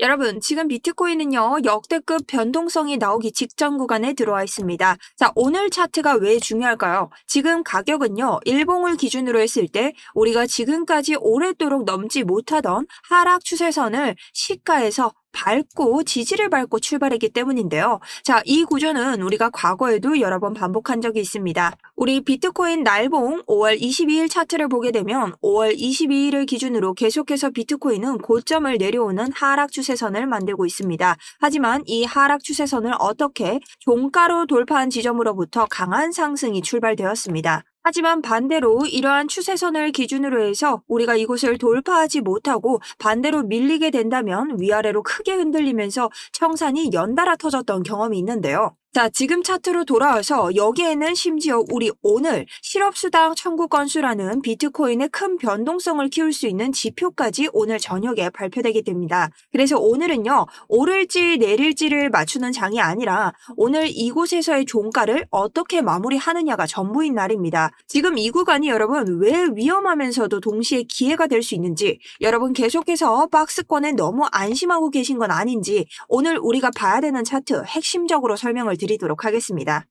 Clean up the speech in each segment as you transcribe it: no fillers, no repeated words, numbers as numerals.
여러분, 지금 비트코인은요, 역대급 변동성이 나오기 직전 구간에 들어와 있습니다. 자, 오늘 차트가 왜 중요할까요? 지금 가격은요, 일봉을 기준으로 했을 때 우리가 지금까지 오랫도록 넘지 못하던 하락 추세선을 시가에서 밟고 지지를 밟고 출발했기 때문인데요. 자, 이 구조는 우리가 과거에도 여러 번 반복한 적이 있습니다. 우리 비트코인 날봉 5월 22일 차트를 보게 되면 5월 22일을 기준으로 계속해서 비트코인은 고점을 내려오는 하락 추세선을 만들고 있습니다. 하지만 이 하락 추세선을 어떻게 종가로 돌파한 지점으로부터 강한 상승이 출발되었습니다. 하지만 반대로 이러한 추세선을 기준으로 해서 우리가 이곳을 돌파하지 못하고 반대로 밀리게 된다면 위아래로 크게 흔들리면서 청산이 연달아 터졌던 경험이 있는데요. 자, 지금 차트로 돌아와서 여기에는 심지어 우리 오늘 실업수당 청구 건수라는 비트코인의 큰 변동성을 키울 수 있는 지표까지 오늘 저녁에 발표되게 됩니다. 그래서 오늘은요, 오를지 내릴지를 맞추는 장이 아니라 오늘 이곳에서의 종가를 어떻게 마무리하느냐가 전부인 날입니다. 지금 이 구간이 여러분 왜 위험하면서도 동시에 기회가 될 수 있는지, 여러분 계속해서 박스권에 너무 안심하고 계신 건 아닌지 오늘 우리가 봐야 되는 차트 핵심적으로 설명을 드리도록 하겠습니다.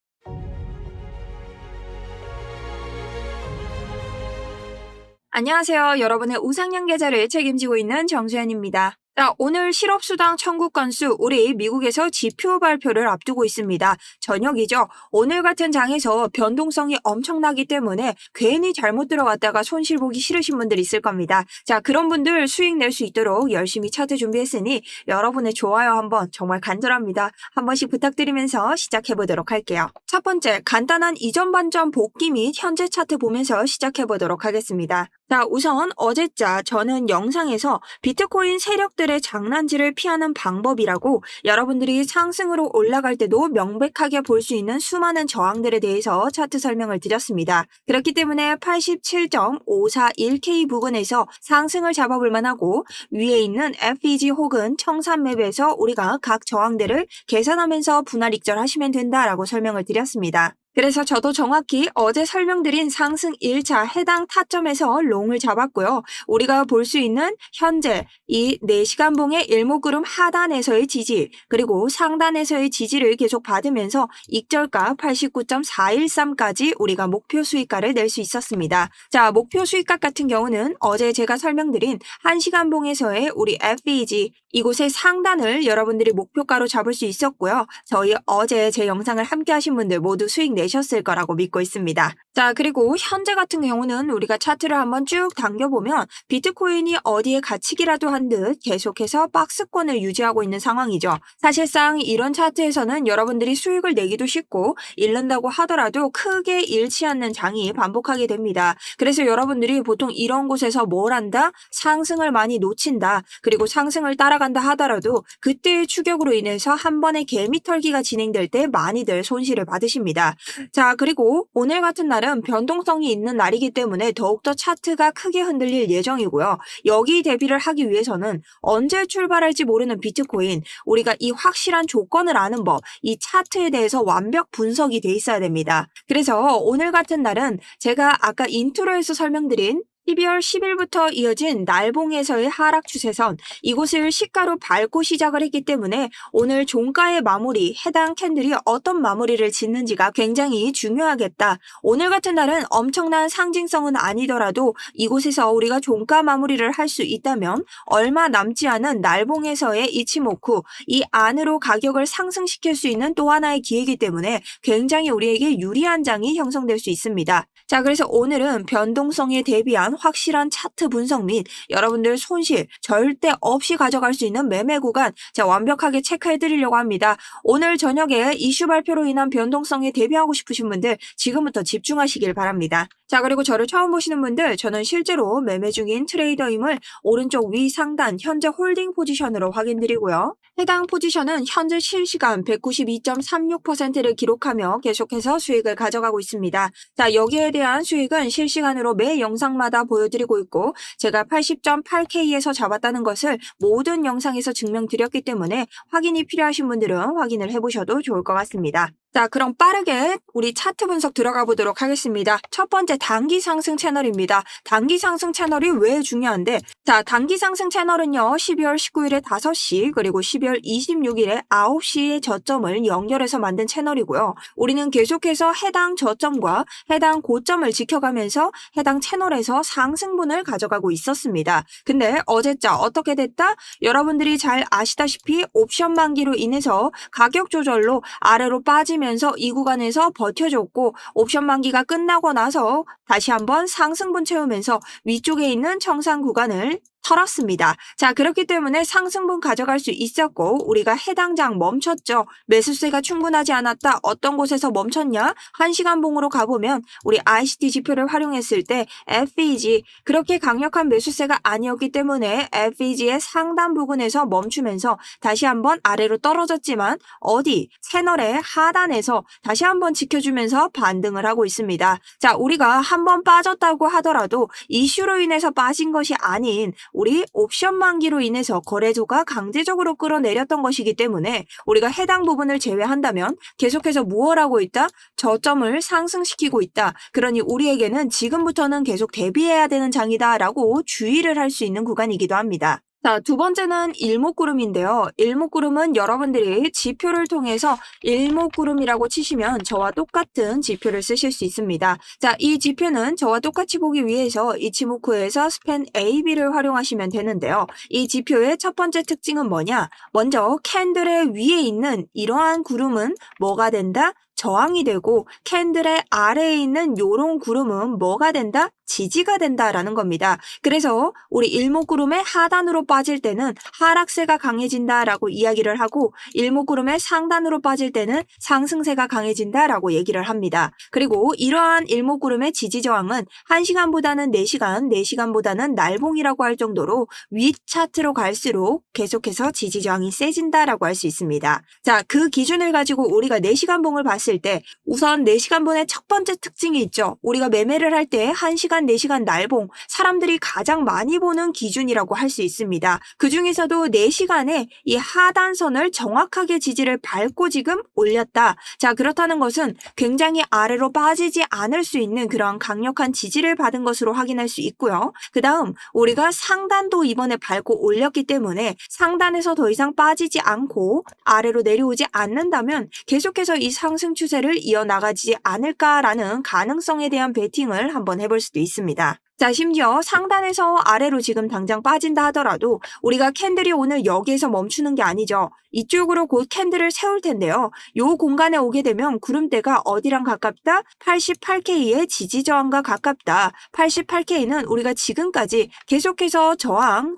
안녕하세요. 여러분의 우상향 계좌를 책임지고 있는 정수현입니다. 자, 오늘 실업수당 청구 건수 우리 미국에서 지표 발표를 앞두고 있습니다. 저녁이죠. 오늘 같은 장에서 변동성이 엄청나기 때문에 괜히 잘못 들어갔다가 손실 보기 싫으신 분들 있을 겁니다. 자, 그런 분들 수익 낼 수 있도록 열심히 차트 준비했으니 여러분의 좋아요 한번 정말 간절합니다. 한 번씩 부탁드리면서 시작해보도록 할게요. 첫 번째, 간단한 이전 반전 복귀 및 현재 차트 보면서 시작해보도록 하겠습니다. 자, 우선 어제자 저는 영상에서 비트코인 세력들의 장난질을 피하는 방법이라고 여러분들이 상승으로 올라갈 때도 명백하게 볼 수 있는 수많은 저항들에 대해서 차트 설명을 드렸습니다. 그렇기 때문에 87.541K 부근에서 상승을 잡아볼 만하고 위에 있는 FEG 혹은 청산맵에서 우리가 각 저항들을 계산하면서 분할 익절하시면 된다라고 설명을 드렸습니다. 그래서 저도 정확히 어제 설명드린 상승 1차 해당 타점에서 롱을 잡았고요. 우리가 볼 수 있는 현재 이 4시간봉의 일목구름 하단에서의 지지 그리고 상단에서의 지지를 계속 받으면서 익절가 89.413까지 우리가 목표 수익가를 낼 수 있었습니다. 자, 목표 수익가 같은 경우는 어제 제가 설명드린 1시간봉에서의 우리 FEG 이곳의 상단을 여러분들이 목표가로 잡을 수 있었고요. 저희 어제 제 영상을 함께 하신 분들 모두 수익 내셨을 거라고 믿고 있습니다. 자, 그리고 현재 같은 경우는 우리가 차트를 한번 쭉 당겨보면 비트코인이 어디에 갇히기라도 한 듯 계속해서 박스권을 유지하고 있는 상황이죠. 사실상 이런 차트에서는 여러분들이 수익을 내기도 쉽고 잃는다고 하더라도 크게 잃지 않는 장이 반복하게 됩니다. 그래서 여러분들이 보통 이런 곳에서 뭘 한다? 상승을 많이 놓친다. 그리고 상승을 따라간다 하더라도 그때의 추격으로 인해서 한 번의 개미 털기가 진행될 때 많이들 손실을 받으십니다. 자, 그리고 오늘 같은 날은 변동성이 있는 날이기 때문에 더욱더 차트가 크게 흔들릴 예정이고요. 여기 대비를 하기 위해서는 언제 출발할지 모르는 비트코인, 우리가 이 확실한 조건을 아는 법, 이 차트에 대해서 완벽 분석이 돼 있어야 됩니다. 그래서 오늘 같은 날은 제가 아까 인트로에서 설명드린 12월 10일부터 이어진 날봉에서의 하락 추세선 이곳을 시가로 밟고 시작을 했기 때문에 오늘 종가의 마무리, 해당 캔들이 어떤 마무리를 짓는지가 굉장히 중요하겠다. 오늘 같은 날은 엄청난 상징성은 아니더라도 이곳에서 우리가 종가 마무리를 할 수 있다면 얼마 남지 않은 날봉에서의 이치모쿠, 이 안으로 가격을 상승시킬 수 있는 또 하나의 기회이기 때문에 굉장히 우리에게 유리한 장이 형성될 수 있습니다. 자, 그래서 오늘은 변동성에 대비한 확실한 차트 분석 및 여러분들 손실 절대 없이 가져갈 수 있는 매매 구간 제가 완벽하게 체크해 드리려고 합니다. 오늘 저녁에 이슈 발표로 인한 변동성에 대비하고 싶으신 분들 지금부터 집중하시길 바랍니다. 자, 그리고 저를 처음 보시는 분들, 저는 실제로 매매 중인 트레이더임을 오른쪽 위 상단 현재 홀딩 포지션으로 확인드리고요. 해당 포지션은 현재 실시간 192.36%를 기록하며 계속해서 수익을 가져가고 있습니다. 자, 여기에 대한 수익은 실시간으로 매 영상마다 보여드리고 있고 제가 80.8K에서 잡았다는 것을 모든 영상에서 증명드렸기 때문에 확인이 필요하신 분들은 확인을 해보셔도 좋을 것 같습니다. 자, 그럼 빠르게 우리 차트 분석 들어가 보도록 하겠습니다. 첫 번째 단기 상승 채널입니다. 단기 상승 채널이 왜 중요한데, 자, 단기 상승 채널은요, 12월 19일에 5시, 그리고 12월 26일에 9시의 저점을 연결해서 만든 채널이고요. 우리는 계속해서 해당 저점과 해당 고점을 지켜가면서 해당 채널에서 상승분을 가져가고 있었습니다. 근데 어제자 어떻게 됐다? 여러분들이 잘 아시다시피 옵션 만기로 인해서 가격 조절로 아래로 빠지면서 이 구간에서 버텨줬고, 옵션 만기가 끝나고 나서 다시 한번 상승분 채우면서 위쪽에 있는 청산 구간을 털었습니다. 자, 그렇기 때문에 상승분 가져갈 수 있었고 우리가 해당 장 멈췄죠. 매수세가 충분하지 않았다. 어떤 곳에서 멈췄냐? 1시간 봉으로 가보면 우리 ICT 지표를 활용했을 때 FEG, 그렇게 강력한 매수세가 아니었기 때문에 FEG의 상단 부근에서 멈추면서 다시 한번 아래로 떨어졌지만 어디? 채널의 하단에서 다시 한번 지켜주면서 반등을 하고 있습니다. 자, 우리가 한번 빠졌다고 하더라도 이슈로 인해서 빠진 것이 아닌 우리 옵션 만기로 인해서 거래소가 강제적으로 끌어내렸던 것이기 때문에 우리가 해당 부분을 제외한다면 계속해서 무엇 하고 있다? 저점을 상승시키고 있다. 그러니 우리에게는 지금부터는 계속 대비해야 되는 장이다 라고 주의를 할 수 있는 구간이기도 합니다. 자, 두 번째는 일목구름인데요. 일목구름은 여러분들이 지표를 통해서 일목구름이라고 치시면 저와 똑같은 지표를 쓰실 수 있습니다. 자, 이 지표는 저와 똑같이 보기 위해서 이치모쿠에서 스팬 AB를 활용하시면 되는데요. 이 지표의 첫 번째 특징은 뭐냐? 먼저 캔들의 위에 있는 이러한 구름은 뭐가 된다? 저항이 되고, 캔들의 아래에 있는 요런 구름은 뭐가 된다? 지지가 된다라는 겁니다. 그래서 우리 일목구름의 하단으로 빠질 때는 하락세가 강해진다라고 이야기를 하고, 일목구름의 상단으로 빠질 때는 상승세가 강해진다라고 얘기를 합니다. 그리고 이러한 일목구름의 지지 저항은 1시간보다는 4시간, 4시간보다는 날봉이라고 할 정도로 윗 차트로 갈수록 계속해서 지지 저항이 세진다라고 할 수 있습니다. 자, 그 기준을 가지고 우리가 4시간 봉을 봤을 때 우선 4시간 봉의 첫 번째 특징이 있죠. 우리가 매매를 할 때 1시간, 4시간 날봉, 사람들이 가장 많이 보는 기준이라고 할 수 있습니다. 그 중에서도 4시간에 이 하단선을 정확하게 지지를 밟고 지금 올렸다. 자, 그렇다는 것은 굉장히 아래로 빠지지 않을 수 있는 그런 강력한 지지를 받은 것으로 확인할 수 있고요. 그 다음 우리가 상단도 이번에 밟고 올렸기 때문에 상단에서 더 이상 빠지지 않고 아래로 내려오지 않는다면 계속해서 이 상승 추세를 이어나가지 않을까라는 가능성에 대한 베팅을 한번 해볼 수도 있습니다. 자, 심지어 상단에서 아래로 지금 당장 빠진다 하더라도 우리가 캔들이 오늘 여기에서 멈추는 게 아니죠. 이쪽으로 곧 캔들을 세울 텐데요. 요 공간에 오게 되면 구름대가 어디랑 가깝다? 88K의 지지 저항과 가깝다. 88K는 우리가 지금까지 계속해서 저항,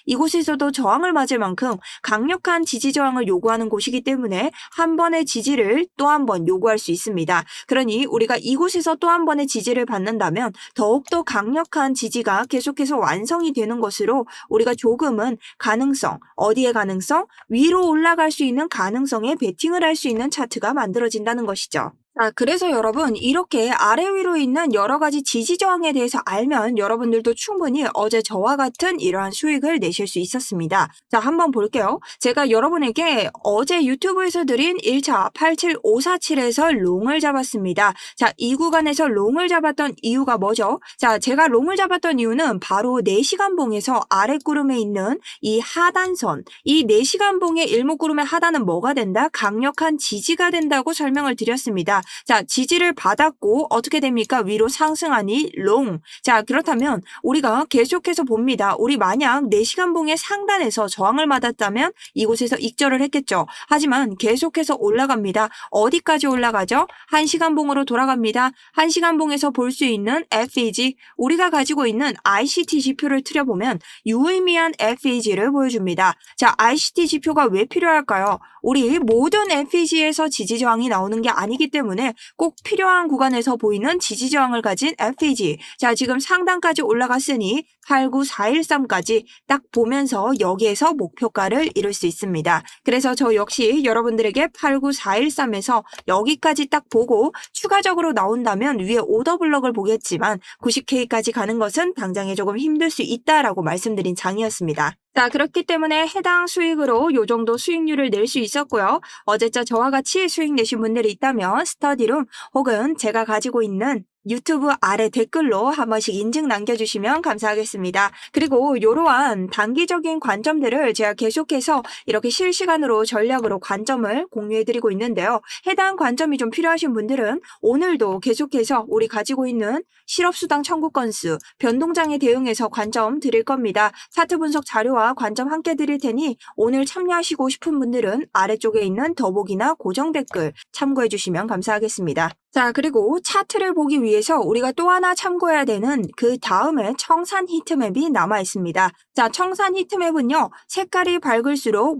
이곳에서도 저항을 맞을 만큼 강력한 지지 저항을 요구하는 곳이기 때문에 한 번의 지지를 또 한 번 요구할 수 있습니다. 그러니 우리가 이곳에서 또 한 번의 지지를 받는다면 더욱더 강력한 지지가 계속해서 완성이 되는 것으로 우리가 조금은 가능성, 어디의 가능성? 위로 올라갈 수 있는 가능성에 베팅을 할 수 있는 차트가 만들어진다는 것이죠. 자, 그래서 여러분 이렇게 아래 위로 있는 여러 가지 지지 저항에 대해서 알면 여러분들도 충분히 어제 저와 같은 이러한 수익을 내실 수 있었습니다. 자, 한번 볼게요. 제가 여러분에게 어제 유튜브에서 드린 1차 87547에서 롱을 잡았습니다. 자, 이 구간에서 롱을 잡았던 이유가 뭐죠? 자, 제가 롱을 잡았던 이유는 바로 4시간 봉에서 아래 구름에 있는 이 하단선, 이 4시간 봉의 일목구름의 하단은 뭐가 된다? 강력한 지지가 된다고 설명을 드렸습니다. 자, 지지를 받았고 어떻게 됩니까? 위로 상승하니 롱. 자, 그렇다면 우리가 계속해서 봅니다. 우리 만약 4시간 봉의 상단에서 저항을 맞았다면 이곳에서 익절을 했겠죠. 하지만 계속해서 올라갑니다. 어디까지 올라가죠? 1시간 봉으로 돌아갑니다. 1시간 봉에서 볼 수 있는 FEG, 우리가 가지고 있는 ICT 지표를 틀어보면 유의미한 FEG를 보여줍니다. 자, ICT 지표가 왜 필요할까요? 우리 모든 FEG에서 지지 저항이 나오는 게 아니기 때문에 꼭 필요한 구간에서 보이는 지지 저항을 가진 FEG. 자, 지금 상단까지 올라갔으니 89413까지 딱 보면서 여기에서 목표가를 이룰 수 있습니다. 그래서 저 역시 여러분들에게 89413에서 여기까지 딱 보고 추가적으로 나온다면 위에 오더블럭을 보겠지만 90K까지 가는 것은 당장에 조금 힘들 수 있다라고 말씀드린 장이었습니다. 자, 그렇기 때문에 해당 수익으로 요 정도 수익률을 낼 수 있었고요. 어제자 저와 같이 수익 내신 분들이 있다면 스터디룸 혹은 제가 가지고 있는 유튜브 아래 댓글로 한 번씩 인증 남겨주시면 감사하겠습니다. 그리고 이러한 단기적인 관점들을 제가 계속해서 이렇게 실시간으로 전략으로 관점을 공유해드리고 있는데요. 해당 관점이 좀 필요하신 분들은 오늘도 계속해서 우리 가지고 있는 실업수당 청구 건수, 변동장에 대응해서 관점 드릴 겁니다. 차트 분석 자료와 관점 함께 드릴 테니 오늘 참여하시고 싶은 분들은 아래쪽에 있는 더보기나 고정 댓글 참고해 주시면 감사하겠습니다. 자, 그리고 차트를 보기 위해서 우리가 또 하나 참고해야 되는 그 다음에 청산 히트맵이 남아 있습니다. 자, 청산 히트맵은요, 색깔이 밝을수록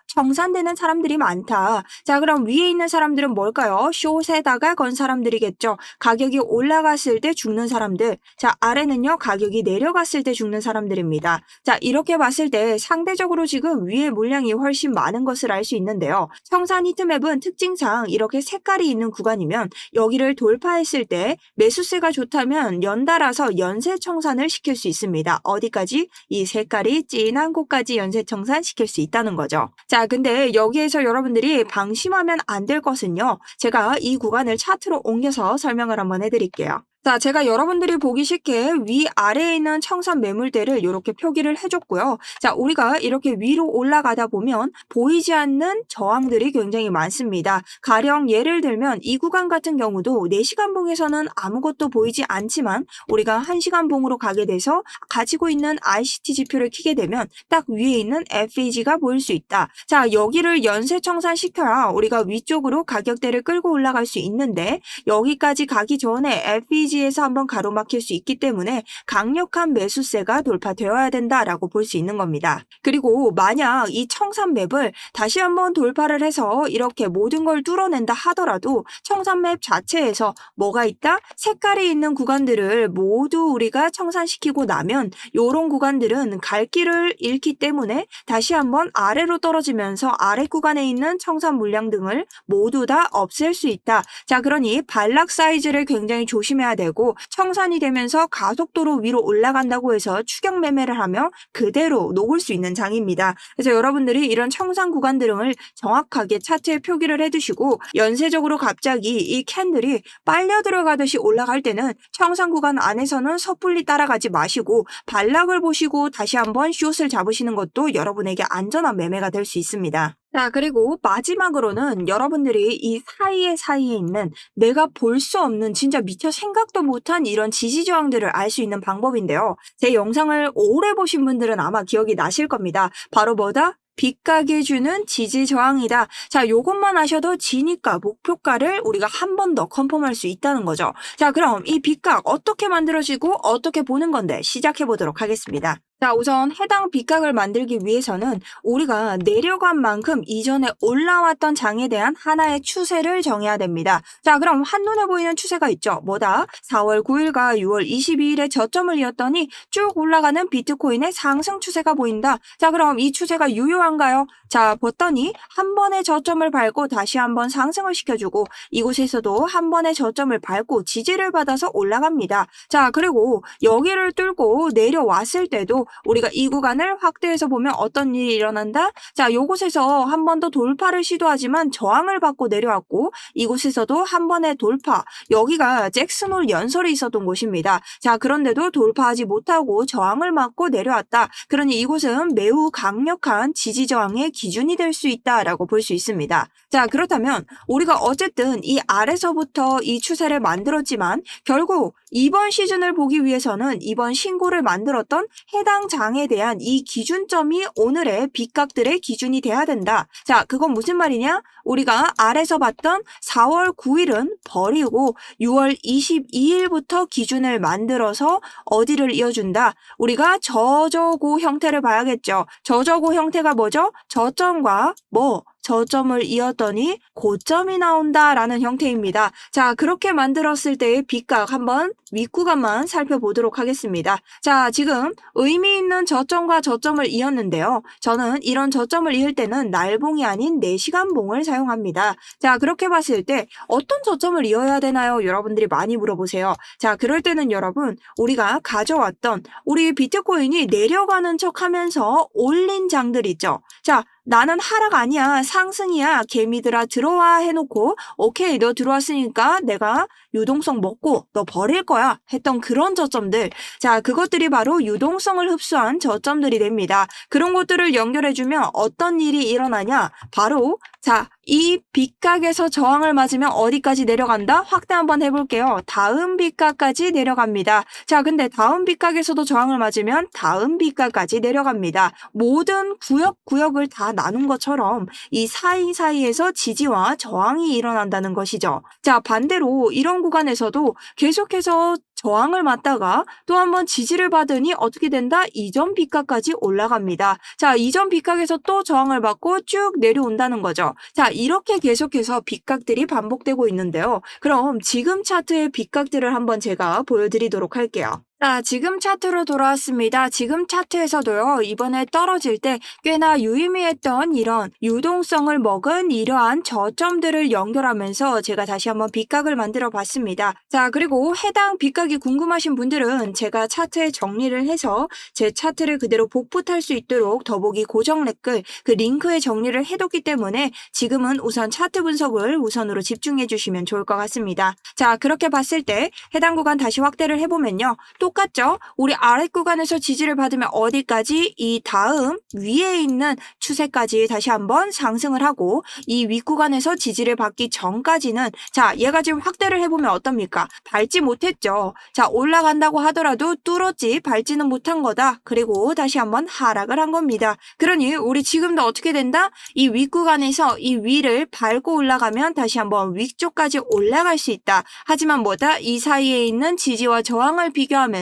청산되는 사람들이 많다. 자, 그럼 위에 있는 사람들은 뭘까요? 숏에다가 건 사람들이겠죠. 가격이 올라갔을 때 죽는 사람들. 자, 아래는요, 가격이 내려갔을 때 죽는 사람들입니다. 자, 이렇게 봤을 때 상대적으로 지금 위에 물량이 훨씬 많은 것을 알 수 있는데요. 청산 히트맵은 특징상 이렇게 색깔이 있는 구간이면 여기를 돌파했을 때 매수세가 좋다면 연달아서 연쇄 청산을 시킬 수 있습니다. 어디까지? 이 색깔이 진한 곳까지 연쇄 청산 시킬 수 있다는 거죠. 자, 근데 여기에서 여러분들이 방심하면 안 될 것은요. 제가 이 구간을 차트로 옮겨서 설명을 한번 해드릴게요. 자, 제가 여러분들이 보기 쉽게 위아래에 있는 청산 매물대를 이렇게 표기를 해줬고요. 자, 우리가 이렇게 위로 올라가다 보면 보이지 않는 저항들이 굉장히 많습니다. 가령 예를 들면 이 구간 같은 경우도 4시간 봉에서는 아무것도 보이지 않지만 우리가 1시간 봉으로 가게 돼서 가지고 있는 ICT 지표를 켜게 되면 딱 위에 있는 FEG가 보일 수 있다. 자, 여기를 연쇄 청산시켜야 우리가 위쪽으로 가격대를 끌고 올라갈 수 있는데 여기까지 가기 전에 FEG 에서 한번 가로막힐 수 있기 때문에 강력한 매수세가 돌파되어야 된다라고 볼 수 있는 겁니다. 그리고 만약 이 청산맵을 다시 한번 돌파를 해서 이렇게 모든 걸 뚫어낸다 하더라도 청산맵 자체에서 뭐가 있다? 색깔이 있는 구간들을 모두 우리가 청산시키고 나면 이런 구간들은 갈 길을 잃기 때문에 다시 한번 아래로 떨어지면서 아래 구간에 있는 청산 물량 등을 모두 다 없앨 수 있다. 자, 그러니 반락 사이즈를 굉장히 조심해야 되고 청산이 되면서 가속도로 위로 올라간다고 해서 추격 매매를 하며 그대로 녹을 수 있는 장입니다. 그래서 여러분들이 이런 청산 구간 등을 정확하게 차트에 표기를 해두시고 연쇄적으로 갑자기 이 캔들이 빨려 들어가듯이 올라갈 때는 청산 구간 안에서는 섣불리 따라가지 마시고 반락을 보시고 다시 한번 숏을 잡으시는 것도 여러분에게 안전한 매매가 될 수 있습니다. 자, 그리고 마지막으로는 여러분들이 이 사이에 있는 내가 볼 수 없는 진짜 미처 생각도 못한 이런 지지저항들을 알 수 있는 방법인데요. 제 영상을 오래 보신 분들은 아마 기억이 나실 겁니다. 바로 뭐다? 빗가게 주는 지지 저항이다. 자, 요것만 아셔도 지니까 목표가를 우리가 한 번 더 컨펌할 수 있다는 거죠. 자, 그럼 이 빗각 어떻게 만들어지고 어떻게 보는 건데 시작해 보도록 하겠습니다. 자, 우선 해당 빗각을 만들기 위해서는 우리가 내려간 만큼 이전에 올라왔던 장에 대한 하나의 추세를 정해야 됩니다. 자, 그럼 한눈에 보이는 추세가 있죠. 뭐다? 4월 9일과 6월 22일에 저점을 이었더니 쭉 올라가는 비트코인의 상승 추세가 보인다. 자, 그럼 이 추세가 유효한가요? 자, 봤더니 한 번의 저점을 밟고 다시 한번 상승을 시켜주고 이곳에서도 한 번의 저점을 밟고 지지를 받아서 올라갑니다. 자, 그리고 여기를 뚫고 내려왔을 때도 우리가 이 구간을 확대해서 보면 어떤 일이 일어난다? 자, 요곳에서 한 번 더 돌파를 시도하지만 저항을 받고 내려왔고 이곳에서도 한 번의 돌파, 여기가 잭슨홀 연설이 있었던 곳입니다. 자, 그런데도 돌파하지 못하고 저항을 맞고 내려왔다. 그러니 이곳은 매우 강력한 지지 저항의 기준이 될 수 있다라고 볼 수 있습니다. 자, 그렇다면 우리가 어쨌든 이 아래서부터 이 추세를 만들었지만 결국 이번 시즌을 보기 위해서는 이번 신고를 만들었던 해당 장에 대한 이 기준점이 오늘의 빗각들의 기준이 돼야 된다. 자, 그건 무슨 말이냐? 우리가 아래서 봤던 4월 9일은 버리고 6월 22일부터 기준을 만들어서 어디를 이어준다? 우리가 저저고 형태를 봐야겠죠. 저저고 형태가 뭐죠? 저점과 저점을 이었더니 고점이 나온다라는 형태입니다. 자, 그렇게 만들었을 때의 B각 한번 윗구간만 살펴보도록 하겠습니다. 자, 지금 의미 있는 저점과 저점을 이었는데요. 저는 이런 저점을 이을 때는 날봉이 아닌 4시간 봉을 사용합니다. 자, 그렇게 봤을 때 어떤 저점을 이어야 되나요? 여러분들이 많이 물어보세요. 자, 그럴 때는 여러분, 우리가 가져왔던 우리 비트코인이 내려가는 척 하면서 올린 장들 있죠. 자, 나는 하락 아니야, 상승이야, 개미들아 들어와 해놓고 오케이, 너 들어왔으니까 내가 유동성 먹고 너 버릴 거야 했던 그런 저점들, 자, 그것들이 바로 유동성을 흡수한 저점들이 됩니다. 그런 것들을 연결해주면 어떤 일이 일어나냐, 바로 자, 이 B각에서 저항을 맞으면 어디까지 내려간다? 확대 한번 해볼게요. 다음 B각까지 내려갑니다. 자, 근데 다음 B각에서도 저항을 맞으면 다음 B각까지 내려갑니다. 모든 구역을 다 나눈 것처럼 이 사이사이에서 지지와 저항이 일어난다는 것이죠. 자, 반대로 이런 구간에서도 계속해서 저항을 맞다가 또 한번 지지를 받으니 어떻게 된다? 이전 B각까지 올라갑니다. 자, 이전 B각에서 또 저항을 받고 쭉 내려온다는 거죠. 자, 이렇게 계속해서 B각들이 반복되고 있는데요. 그럼 지금 차트의 B각들을 한번 제가 보여드리도록 할게요. 자, 지금 차트로 돌아왔습니다. 지금 차트에서도요, 이번에 떨어질 때 꽤나 유의미했던 이런 유동성을 먹은 이러한 저점들을 연결하면서 제가 다시 한번 B각을 만들어 봤습니다. 자, 그리고 해당 B각이 궁금하신 분들은 제가 차트에 정리를 해서 제 차트를 그대로 복붙할 수 있도록 더보기 고정 댓글 그 링크에 정리를 해뒀기 때문에 지금은 우선 차트 분석을 우선으로 집중해 주시면 좋을 것 같습니다. 자, 그렇게 봤을 때 해당 구간 다시 확대를 해보면요. 똑같죠? 우리 아랫 구간에서 지지를 받으면 어디까지? 이 다음 위에 있는 추세까지 다시 한번 상승을 하고 이 윗구간에서 지지를 받기 전까지는 자, 얘가 지금 확대를 해보면 어떻습니까? 밟지 못했죠. 자, 올라간다고 하더라도 뚫었지 밟지는 못한 거다. 그리고 다시 한번 하락을 한 겁니다. 그러니 우리 지금도 어떻게 된다? 이 윗구간에서 이 위를 밟고 올라가면 다시 한번 위쪽까지 올라갈 수 있다. 하지만 뭐다? 이 사이에 있는 지지와 저항을 비교하면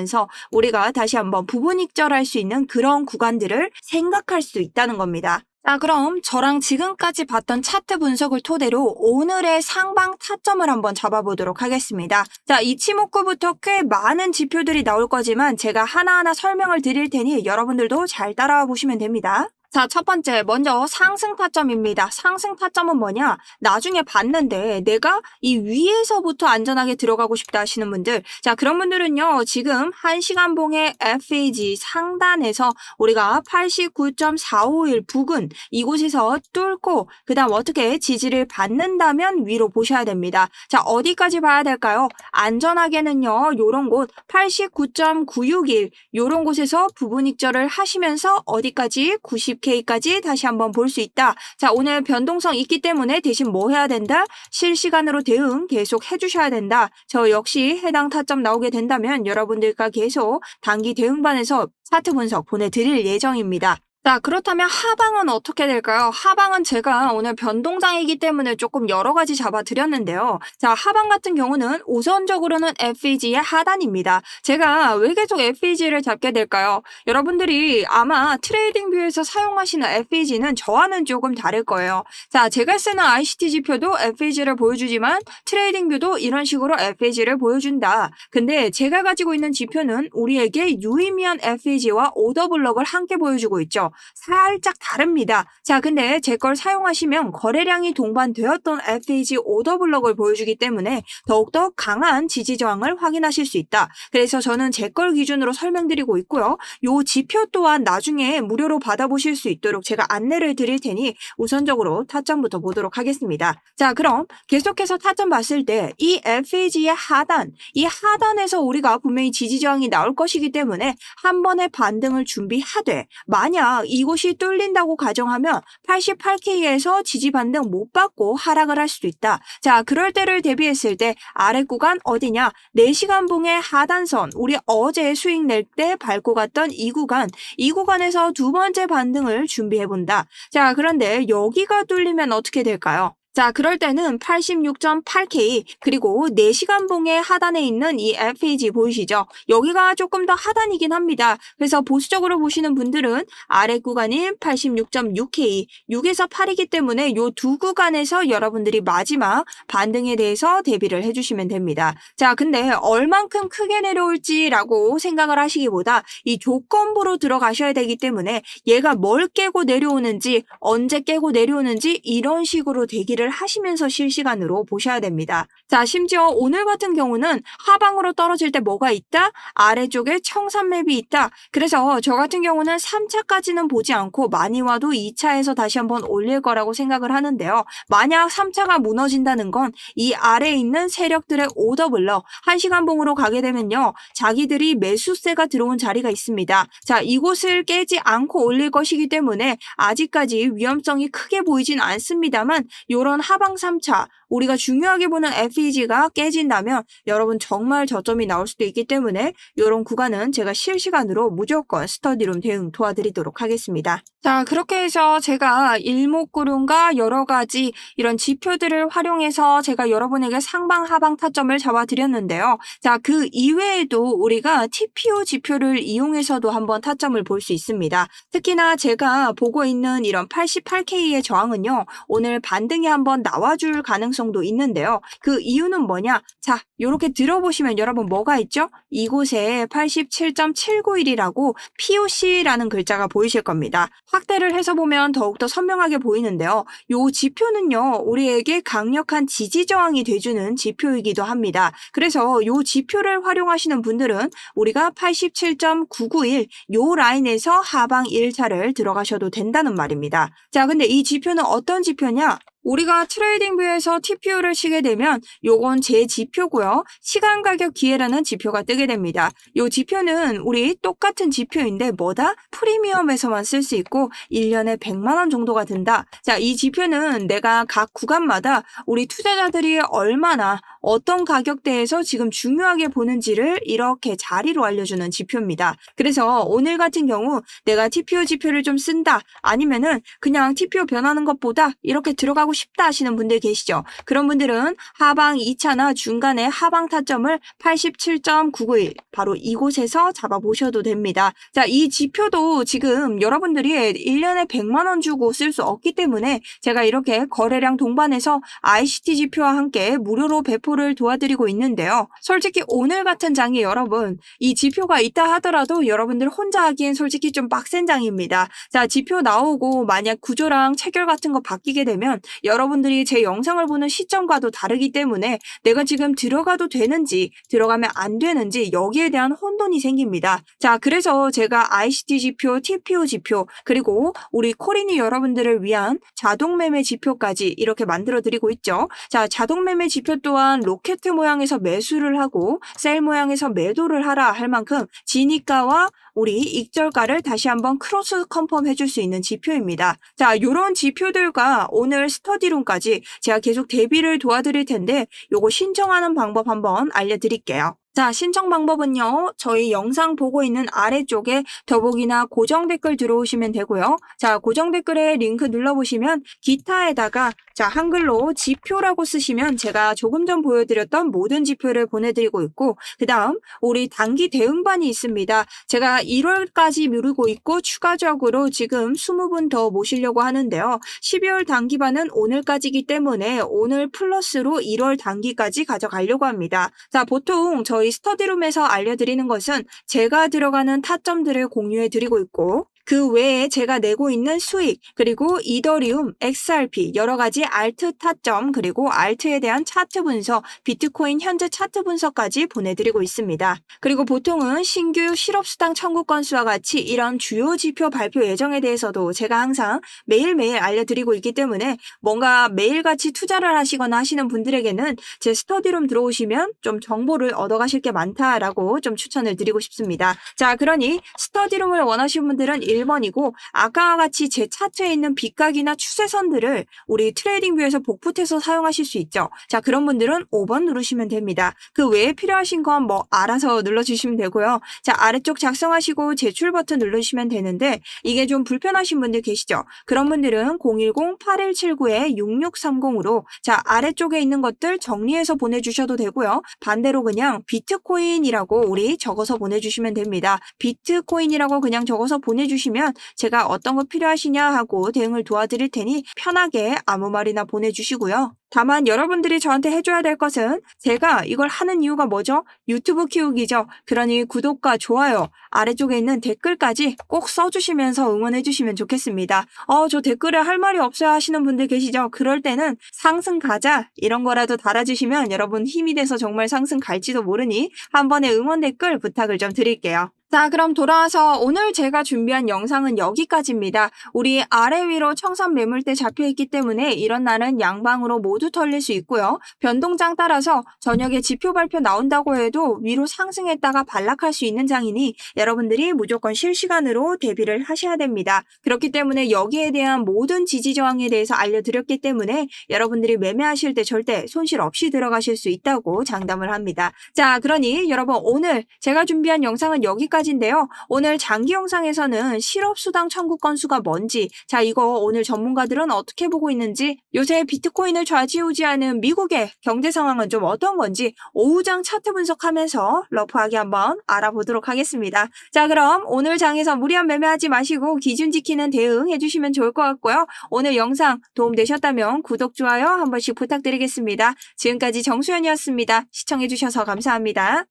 우리가 다시 한번 부분익절할 수 있는 그런 구간들을 생각할 수 있다는 겁니다. 자, 그럼 저랑 지금까지 봤던 차트 분석을 토대로 오늘의 상방 타점을 한번 잡아보도록 하겠습니다. 자, 이치목구부터 꽤 많은 지표들이 나올 거지만 제가 하나하나 설명을 드릴 테니 여러분들도 잘 따라와 보시면 됩니다. 자, 첫 번째, 먼저 상승 타점입니다. 상승 타점은 뭐냐? 나중에 봤는데 내가 이 위에서부터 안전하게 들어가고 싶다 하시는 분들, 자, 그런 분들은요, 지금 1시간 봉의 FAG 상단에서 우리가 89.451 부근 이곳에서 뚫고 그 다음 어떻게 지지를 받는다면 위로 보셔야 됩니다. 자, 어디까지 봐야 될까요? 안전하게는요, 요런 곳 89.961 요런 곳에서 부분익절을 하시면서 어디까지? 90K까지 다시 한번 볼 수 있다. 자, 오늘 변동성 있기 때문에 대신 뭐 해야 된다? 실시간으로 대응 계속 해주셔야 된다. 저 역시 해당 타점 나오게 된다면 여러분들과 계속 단기 대응반에서 차트 분석 보내드릴 예정입니다. 자, 그렇다면 하방은 어떻게 될까요? 하방은 제가 오늘 변동장이기 때문에 조금 여러 가지 잡아드렸는데요. 자, 하방 같은 경우는 우선적으로는 FEG의 하단입니다. 제가 왜 계속 FEG를 잡게 될까요? 여러분들이 아마 트레이딩 뷰에서 사용하시는 FEG는 저와는 조금 다를 거예요. 자, 제가 쓰는 ICT 지표도 FEG를 보여주지만 트레이딩 뷰도 이런 식으로 FEG를 보여준다. 근데 제가 가지고 있는 지표는 우리에게 유의미한 FEG와 오더블럭을 함께 보여주고 있죠. 살짝 다릅니다. 자, 근데 제 걸 사용하시면 거래량이 동반되었던 FEG 오더블럭을 보여주기 때문에 더욱더 강한 지지 저항을 확인하실 수 있다. 그래서 저는 제 걸 기준으로 설명드리고 있고요. 요 지표 또한 나중에 무료로 받아보실 수 있도록 제가 안내를 드릴 테니 우선적으로 타점부터 보도록 하겠습니다. 자, 그럼 계속해서 타점 봤을 때 이 FEG의 하단, 이 하단에서 우리가 분명히 지지 저항이 나올 것이기 때문에 한 번의 반등을 준비하되 만약 이곳이 뚫린다고 가정하면 88K에서 지지 반등 못 받고 하락을 할 수도 있다. 자, 그럴 때를 대비했을 때 아래 구간 어디냐? 4시간 봉의 하단선, 우리 어제 수익 낼 때 밟고 갔던 이 구간에서 두 번째 반등을 준비해본다. 자, 그런데 여기가 뚫리면 어떻게 될까요? 자, 그럴 때는 86.8K 그리고 4시간 봉의 하단에 있는 이 FAG 보이시죠? 여기가 조금 더 하단이긴 합니다. 그래서 보수적으로 보시는 분들은 아래 구간인 86.6K, 6에서 8이기 때문에 이 두 구간에서 여러분들이 마지막 반등에 대해서 대비를 해주시면 됩니다. 자, 근데 얼만큼 크게 내려올지라고 생각을 하시기보다 이 조건부로 들어가셔야 되기 때문에 얘가 뭘 깨고 내려오는지, 언제 깨고 내려오는지 이런 식으로 대기를 하시면서 실시간으로 보셔야 됩니다. 자, 심지어 오늘 같은 경우는 하방으로 떨어질 때 뭐가 있다? 아래쪽에 청산맵이 있다. 그래서 저 같은 경우는 3차까지는 보지 않고 많이 와도 2차에서 다시 한번 올릴 거라고 생각을 하는데요. 만약 3차가 무너진다는 건 이 아래에 있는 세력들의 오더블럭 1시간 봉으로 가게 되면요. 자기들이 매수세가 들어온 자리가 있습니다. 자, 이곳을 깨지 않고 올릴 것이기 때문에 아직까지 위험성이 크게 보이진 않습니다만 이런 하방 3차 우리가 중요하게 보는 FEG가 깨진다면 여러분 정말 저점이 나올 수도 있기 때문에 이런 구간은 제가 실시간으로 무조건 스터디룸 대응 도와드리도록 하겠습니다. 자, 그렇게 해서 제가 일목구름과 여러 가지 이런 지표들을 활용해서 제가 여러분에게 상방 하방 타점을 잡아드렸는데요. 자, 그 이외에도 우리가 TPO 지표를 이용해서도 한번 타점을 볼 수 있습니다. 특히나 제가 보고 있는 이런 88K의 저항은요. 오늘 반등이 한번 나와줄 가능성도 있는데요. 그 이유는 뭐냐? 자, 이렇게 들어보시면 여러분 뭐가 있죠? 이곳에 87.791이라고 POC라는 글자가 보이실 겁니다. 확대를 해서 보면 더욱더 선명하게 보이는데요. 이 지표는요. 우리에게 강력한 지지 저항이 돼주는 지표이기도 합니다. 그래서 이 지표를 활용하시는 분들은 우리가 87.991 요 라인에서 하방 1차를 들어가셔도 된다는 말입니다. 자, 근데 이 지표는 어떤 지표냐? 우리가 트레이딩뷰에서 TPO를 치게 되면 요건 제 지표고요. 시간 가격 기회라는 지표가 뜨게 됩니다. 요 지표는 우리 똑같은 지표인데 뭐다? 프리미엄에서만 쓸 수 있고 1년에 100만 원 정도가 든다. 자, 이 지표는 내가 각 구간마다 우리 투자자들이 얼마나 어떤 가격대에서 지금 중요하게 보는지를 이렇게 자리로 알려주는 지표입니다. 그래서 오늘 같은 경우 내가 TPO 지표를 좀 쓴다. 아니면은 그냥 TPO 변하는 것보다 이렇게 들어가고 싶다 하시는 분들 계시죠. 그런 분들은 하방 2차나 중간에 하방 타점을 87.991 바로 이곳에서 잡아보셔도 됩니다. 자, 이 지표도 지금 여러분들이 1년에 100만 원 주고 쓸 수 없기 때문에 제가 이렇게 거래량 동반해서 ICT 지표와 함께 무료로 배포를 도와드리고 있는데요. 솔직히 오늘 같은 장이 여러분 이 지표가 있다 하더라도 여러분들 혼자 하기엔 솔직히 좀 빡센 장입니다. 자, 지표 나오고 만약 구조랑 체결 같은 거 바뀌게 되면 여러분들이 제 영상을 보는 시점과도 다르기 때문에 내가 지금 들어가도 되는지 들어가면 안 되는지 여기에 대한 혼돈이 생깁니다. 자, 그래서 제가 ICT 지표, TPO 지표 그리고 우리 코린이 여러분들을 위한 자동 매매 지표까지 이렇게 만들어 드리고 있죠. 자, 자동 매매 지표 또한 로켓 모양에서 매수를 하고 셀 모양에서 매도를 하라 할 만큼 진입가와 우리 익절가를 다시 한번 크로스 컨펌 해줄 수 있는 지표입니다. 자, 이런 지표들과 오늘 스터디룸까지 제가 계속 대비를 도와드릴 텐데 요거 신청하는 방법 한번 알려드릴게요. 자, 신청 방법은요. 저희 영상 보고 있는 아래쪽에 더보기나 고정 댓글 들어오시면 되고요. 자, 고정 댓글에 링크 눌러보시면 기타에다가 자, 한글로 지표라고 쓰시면 제가 조금 전 보여드렸던 모든 지표를 보내드리고 있고 그 다음 우리 단기 대응반이 있습니다. 제가 1월까지 미루고 있고 추가적으로 지금 20분 더 모시려고 하는데요. 12월 단기반은 오늘까지이기 때문에 오늘 플러스로 1월 단기까지 가져가려고 합니다. 자, 보통 저희 스터디룸에서 알려드리는 것은 제가 들어가는 타점들을 공유해드리고 있고 그 외에 제가 내고 있는 수익, 그리고 이더리움, XRP, 여러 가지 알트 타점, 그리고 알트에 대한 차트 분석, 비트코인 현재 차트 분석까지 보내드리고 있습니다. 그리고 보통은 신규 실업수당 청구 건수와 같이 이런 주요 지표 발표 예정에 대해서도 제가 항상 매일매일 알려드리고 있기 때문에 뭔가 매일같이 투자를 하시거나 하시는 분들에게는 제 스터디룸 들어오시면 좀 정보를 얻어가실 게 많다라고 좀 추천을 드리고 싶습니다. 자, 그러니 스터디룸을 원하시는 분들은 1번이고 아까와 같이 제 차트에 있는 빗각이나 추세선들을 우리 트레이딩뷰에서 복붙해서 사용하실 수 있죠. 자, 그런 분들은 5번 누르시면 됩니다. 그 외에 필요하신 건 뭐 알아서 눌러주시면 되고요. 자, 아래쪽 작성하시고 제출 버튼 누르시면 되는데 이게 좀 불편하신 분들 계시죠? 그런 분들은 010-8179-6630으로 자, 아래쪽에 있는 것들 정리해서 보내주셔도 되고요. 반대로 그냥 비트코인이라고 우리 적어서 보내주시면 됩니다. 비트코인이라고 그냥 적어서 보내주시면 제가 어떤 거 필요하시냐 하고 대응을 도와드릴 테니 편하게 아무 말이나 보내주시고요. 다만 여러분들이 저한테 해줘야 될 것은 제가 이걸 하는 이유가 뭐죠? 유튜브 키우기죠. 그러니 구독과 좋아요, 아래쪽에 있는 댓글까지 꼭 써주시면서 응원해주시면 좋겠습니다. 저 댓글에 할 말이 없어요 하시는 분들 계시죠? 그럴 때는 상승 가자 이런 거라도 달아주시면 여러분 힘이 돼서 정말 상승 갈지도 모르니 한 번의 응원 댓글 부탁을 좀 드릴게요. 자, 그럼 돌아와서 오늘 제가 준비한 영상은 여기까지입니다. 우리 아래 위로 청산 매물대 잡혀있기 때문에 이런 날은 양방으로 모두 털릴 수 있고요. 변동장 따라서 저녁에 지표 발표 나온다고 해도 위로 상승했다가 반락할 수 있는 장이니 여러분들이 무조건 실시간으로 대비를 하셔야 됩니다. 그렇기 때문에 여기에 대한 모든 지지 저항에 대해서 알려드렸기 때문에 여러분들이 매매하실 때 절대 손실 없이 들어가실 수 있다고 장담을 합니다. 자, 그러니 여러분 오늘 제가 준비한 영상은 여기까지인데요. 오늘 장기 영상에서는 실업수당 청구 건수가 뭔지, 자, 이거 오늘 전문가들은 어떻게 보고 있는지, 요새 비트코인을 좌지우지하는 미국의 경제 상황은 좀 어떤 건지 오후장 차트 분석하면서 러프하게 한번 알아보도록 하겠습니다. 자, 그럼 오늘 장에서 무리한 매매하지 마시고 기준 지키는 대응 해주시면 좋을 것 같고요. 오늘 영상 도움되셨다면 구독, 좋아요 한 번씩 부탁드리겠습니다. 지금까지 정수연이었습니다. 시청해주셔서 감사합니다.